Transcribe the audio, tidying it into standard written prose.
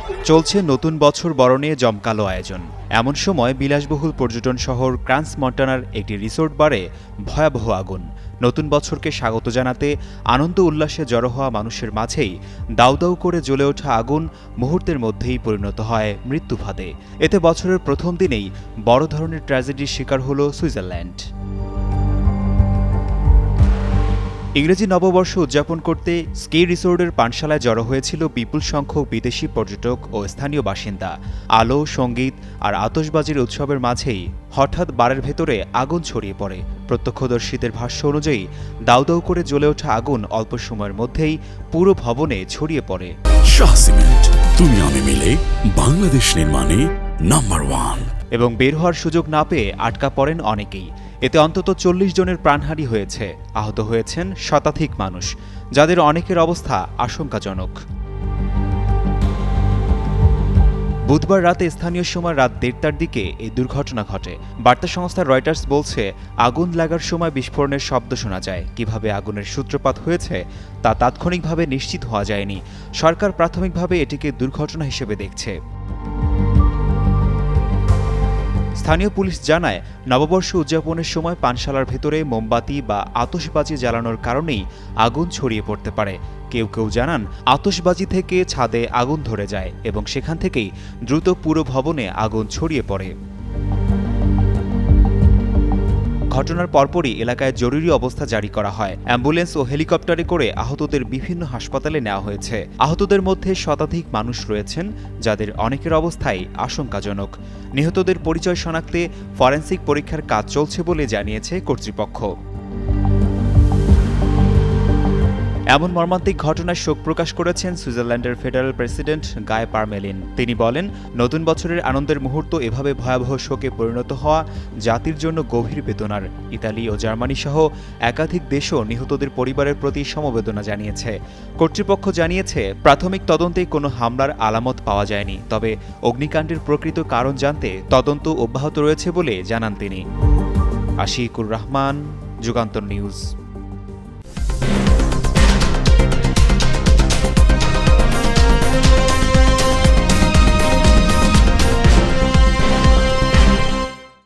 চলছে নতুন বছর বরণে জমকালো আয়োজন। এমন সময় বিলাসবহুল পর্যটন শহর ক্রান্স মন্টানার একটি রিসোর্ট বারে ভয়াবহ আগুন। নতুন বছরকে স্বাগত জানাতে আনন্দ উল্লাসে জড়ো হওয়া মানুষের মাঝেই দাউ দাউ করে জ্বলে ওঠা আগুন মুহূর্তের মধ্যেই পরিণত হয় মৃত্যুফাঁদে। এতে বছরের প্রথম দিনেই বড় ধরনের ট্র্যাজেডির শিকার হল সুইজারল্যান্ড। ইংরেজি নববর্ষ উদযাপন করতে স্কি রিসোর্টের পানশালায় জড়ো হয়েছিল বিপুল সংখ্যক বিদেশি পর্যটক ও স্থানীয় বাসিন্দা। আলো, সঙ্গীত আর আতশবাজির উৎসবের মাঝেই হঠাৎ বারের ভেতরে আগুন ছড়িয়ে পড়ে। প্রত্যক্ষদর্শীদের ভাষ্য অনুযায়ী দাউ দাউ করে জ্বলে ওঠা আগুন অল্প সময়ের মধ্যেই পুরো ভবনে ছড়িয়ে পড়ে। শাহ সিমেন্ট, তুমি আমি মিলে বাংলাদেশ নির্মাণে নাম্বার 1। এবং বের হওয়ার সুযোগ না পেয়ে আটকা পড়েন অনেকেই। এতে অন্তত ৪০ জনের প্রাণহানি হয়েছে, আহত হয়েছেন শতাধিক মানুষ, যাদের অনেকের অবস্থা আশঙ্কাজনক। বুধবার রাতে স্থানীয় সময় রাত ১:৩০টার দিকে এই দুর্ঘটনা ঘটে। বার্তা সংস্থা রয়টার্স বলছে, আগুন লাগার সময় বিস্ফোরণের শব্দ শোনা যায়। কিভাবে আগুনের সূত্রপাত হয়েছে তা তাৎক্ষণিকভাবে নিশ্চিত হওয়া যায়নি। সরকার প্রাথমিকভাবে এটিকে দুর্ঘটনা হিসেবে দেখছে। স্থানীয় পুলিশ জানায়, নববর্ষ উদযাপনের সময় পানশালার ভেতরে মোমবাতি বা আতশবাজি জ্বালানোর কারণেই আগুন ছড়িয়ে পড়তে পারে। কেউ কেউ জানান, আতশবাজি থেকে ছাদে আগুন ধরে যায় এবং সেখান থেকেই দ্রুত পুরো ভবনে আগুন ছড়িয়ে পড়ে। ঘটনার পরপরই এলাকায় জরুরি অবস্থা জারি করা হয়। অ্যাম্বুলেন্স ও হেলিকপ্টারে করে আহতদের বিভিন্ন হাসপাতালে নেওয়া হয়েছে। আহতদের মধ্যে শতাধিক মানুষ রয়েছেন, যাদের অনেকের অবস্থাই আশঙ্কাজনক। নিহতদের পরিচয় শনাক্তে ফরেনসিক পরীক্ষার কাজ চলছে বলে জানিয়েছে কর্তৃপক্ষ। এমন মর্মান্তিক ঘটনায় শোক প্রকাশ করেছেন সুইজারল্যান্ডের ফেডারেল প্রেসিডেন্ট গায় পারমেলিন। তিনি বলেন, নতুন বছরের আনন্দের মুহূর্ত এভাবে ভয়াবহ শোকে পরিণত হওয়া জাতির জন্য গভীর বেদনার। ইতালি ও জার্মানি সহ একাধিক দেশও নিহতদের পরিবারের প্রতি সমবেদনা জানিয়েছে। কর্তৃপক্ষ জানিয়েছে, প্রাথমিক তদন্তে কোনো হামলার আলামত পাওয়া যায়নি, তবে অগ্নিকাণ্ডের প্রকৃত কারণ জানতে তদন্ত অব্যাহত রয়েছে বলে জানান তিনি। আশিকুর রহমান, যুগান্তর নিউজ।